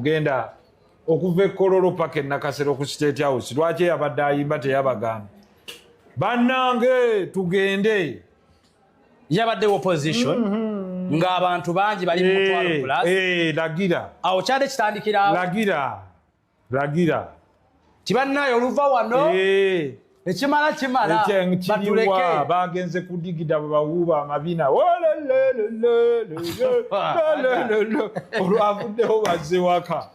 okugenda okuva e Kololo paka e Nakasero ku State House lwaki yabadde ayimba teyabagamba bannange tugende yabadde opposition ng'abantu bangi bali mu mutwalo plus lagira awo kyade kitandikira lagira kibannayo oluva wano ekimala batuleke bagenze kudigida bawuuba amabina olwavuddeho bazze waka.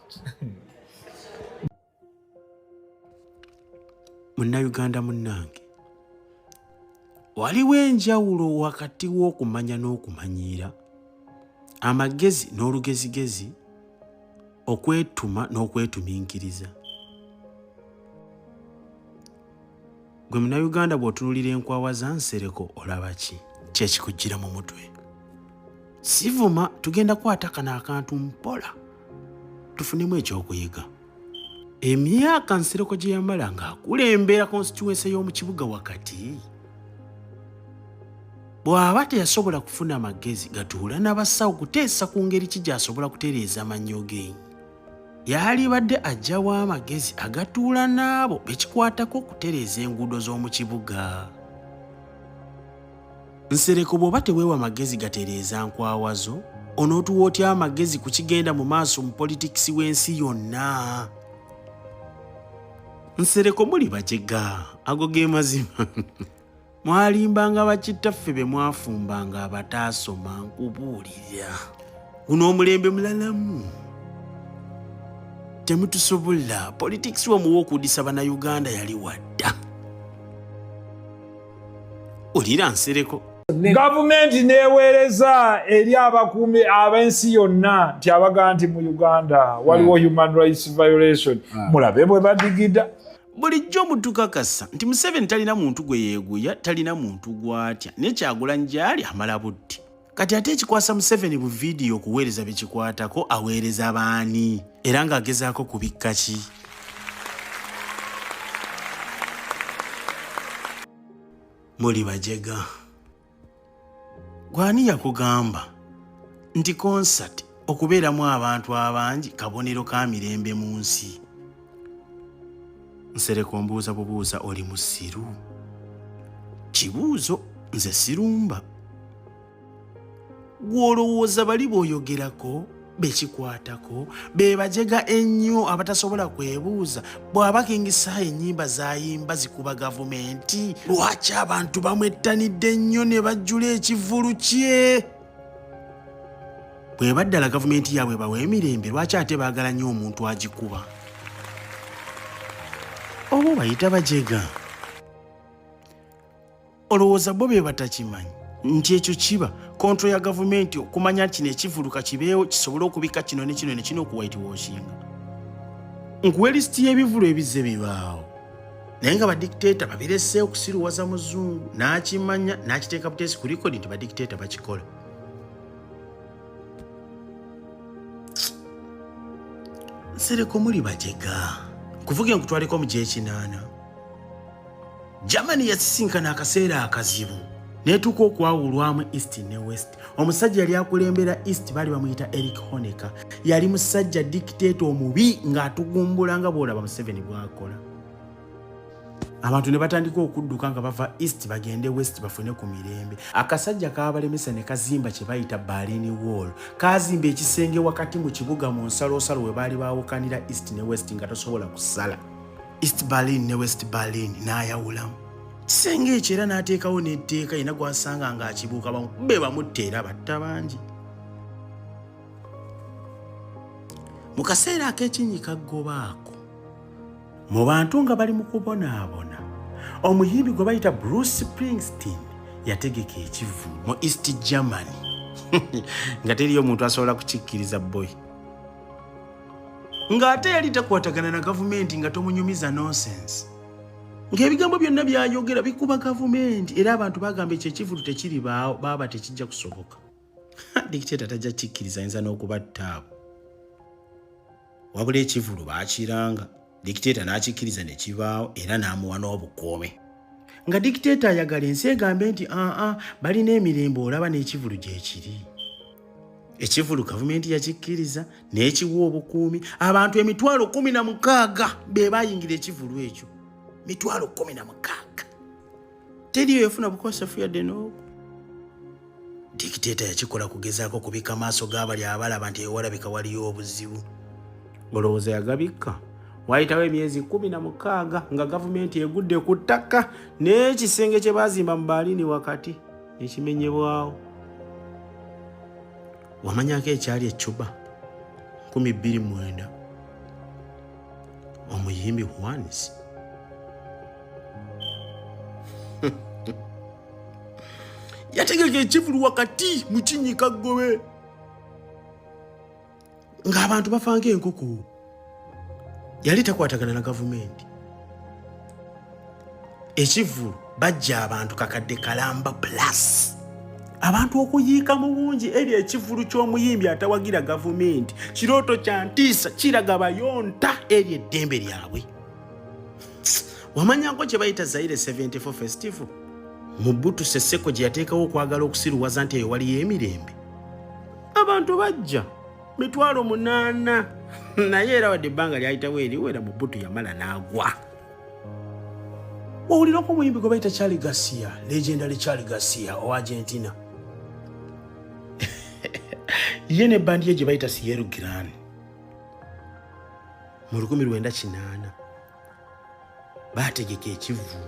Munnayuganda munnange, waliwo enjawulo wakati w'okumanya n'okumanyiira, amagezi n'olugezigezi, okwetuma n'okwetuminkiriza. Gwe munnayuganda bw'otunuulira enkwawa za Nsereko olaba ki? Kyekikujjira mu mutwe. Sivuma tugenda kwata kano akantu mpola tufunemu ekyokuyiga. Emyaka Nsereko gye yamala ng'akulembera constituency y'omu kibuga wakati, bw'aba teyasobola kufuna magezi gatuula n'abasawo kuteesa ku ngeri ki gy'asobola kutereeza amannyo ge. Yalibadde ajjawo amagezi agatuula n'abo bekikwatako okutereeza enguudo z'omu kibuga. Nsereko bw'oba teweewa amagezi gatereeza nkwawa zo, onootuwa otya amagezi ku kigenda mu maaso mu politikisi w'ensi yonna. Nsereko muli bajega, ago ge mazima. Mwalimbanga bakittaffe be mwafumbanga abataasoma nkubuulira. Guno omulembe mulalamu. Temutusobola, politics w'omuwa okudisa bannayuganda yali wadda. Olira Nsereko. Gavumenti neeweereza eri abakuumi ab'ensi yonna nti abagaa nti mu Uganda waliwo human rights violation. Mulabe bwe badigida. Bulijjo mutukakasa nti Museveni talina muntu gwe yeeguya, talina muntu gw'atya, ne Kyagulanyi gy'ali amala budde. Kati ate ekikwasa Museveni bu vidiyo okuweereza bekikwatako aweereza baani era ng'agezaako kubikka ki? Muli bajega. Gwani yakugamba nti concert okubeeramu abantu abangi kabonero ka mirembe mu nsi? Nsereko mbuuza bubuuza oli musiru. Kibuuzo nze sirumba. Gw'olowooza bali b'oyogerako bekikwatako be bajega ennyo abatasobola kwebuuza bw'aba kingisa ennyimba z'ayimba zikuba gavumenti lwaki abantu bamwettanidde ennyo ne bajjula ekivulu kye? Bwe baddala gavumenti yaabwe bawa emirembe lwaki ate baagala nnyo omuntu agikuba? Obo bayita bajega. Olowooza bo be batakimanyi nti ekyo kiba kontro ya gavumenti okumanya kino ekivuluka kibeewo kisobole okubika kino ne kino ne kino okuwaitiwashinga. Nkuwa lisiti y'ebivulu ebizze bibaawo naye nga badikiteeta babireseewo okusiruwaza muzungu n'akimanya n'akiteeka buteesi ku likodi nti badikiteeta bakikola. Nsereko muli bajega. Kuvuga nkutwaleko mu gy'ekinaana. Germany yasisinkana akaseera akazibu neetuuka okwawulwamu East ne West. Omusajja yali akulembera East baali bamuyita Eric Honecker. Yali musajja dictator omubi ng'atugumbula nga bw'olaba Museveni bw'akola. Abantu ne batandika okudduka nga bava East bagende West bafune ku mirembe. Akasajja kaabalemesa ne kazimba kye bayita Berlin Wall. Kaazimba ekisenge wakati mu kibuga mu nsalosalo we baali baawukanira East ne West nga tosobola kusala. East Berlin ne West Berlin n'ayawulamu. Kisenge ekyo era n'ateekawo n'etteeka yina gw'asanga ng'akibuuka be bamutte era batta bangi. Mu kaseera ak'ekinyi kaggoba ako, mu bantu nga bali mu kubonaabona, omuyimbi gwe bayita Bruce Springsteen yategeka ekivu mu East Germany nga teriyo omuntu asobola kukikkiriza boy. Ng'ate yali takwatagana na gavumenti nga tomunyumiza nonsense. Ng'ebigambo byonna byayogera bikuba gavumenti era abantu bagamba ekyo ekivulu tekiri baawo baba tekijja kusoboka. Dictator tajja kikkiriza ayinza n'okubatta abo. Wabula ekivulu baakiranga. Dictator n'akikkiriza ne kibaawo era n'amuwa n'obukuumi. Nga dictator ayagala ensi egambe nti balina emirembe olaba n'ekivulu gye kiri. ekivulu gavumenti yakikkiriza n'ekiwa obukuumi abantu 16,000 be bayingira ekivulu ekyo 16,000 teriyo yafuna bukosefu yadde n'obu dikiteeta yakikola kugezaako kubika maaso g'abali abalaba nti ewalabika waliyo obuzibu olowooza yagabikka wayitawo emyezi 16 nga gavumenti egudde ku ttaka n'ekisenge kye baazimba mu Berlin wakati ekimenyebwawo wamanyako ekyali ecuba 2009 omuyimbi Juanes yategeka ekivulu wakati mu Kinyika Ggobe ng'abantu bafa ng'enkoko yali takwatagana na gavumenti ekivulu bajja abantu kakadde kalamba plus abantu okuyiika mu bungi eri ekivulu ky'omuyimbi atawagira gavumenti kirooto kya ntiisa kiraga bayonta eri eddembe lyabwe wamanyako kye bayita Zaire 74 Festival Mobutu Sese Seko gye yateekawo okwagala okusiruwaza nti eyo waliyo emirembe abantu bajja 8,000 naye era wadde ebbanga lyayitawo eriwera Mobutu yamala n'agwa wawulirako omuyimbi gwe bayita Charlie Garcia legendary Charlie Garcia o Argentina ye ne bandi ye gye bayita Cielo Gran mu 1908 baategeka ekivulu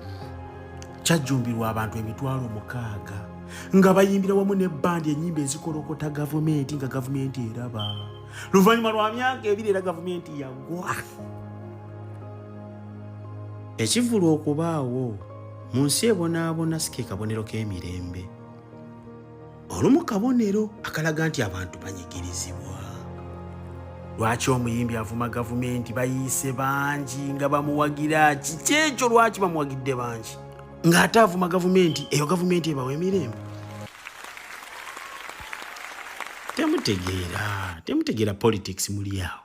kyajjumbirwa abantu 60,000 nga bayimbira wamu ne bandi ennyimba ezikolokota gavumenti nga gavumenti eraba luvannyuma lwa myaka 2 era gavumenti yagwa ekivulu okubaawo mu nsi ebonaabona si ke kabonero k'emirembe olumu kabonero akalaga nti abantu banyigirizibwa lwaki omuyimbi avuma gavumenti bayiise bangi nga bamuwagira kiki ekyo lwaki bamuwagidde bangi ng'ate avuma gavumenti eyo gavumenti ebawa emirembe temutegeera politics muli awo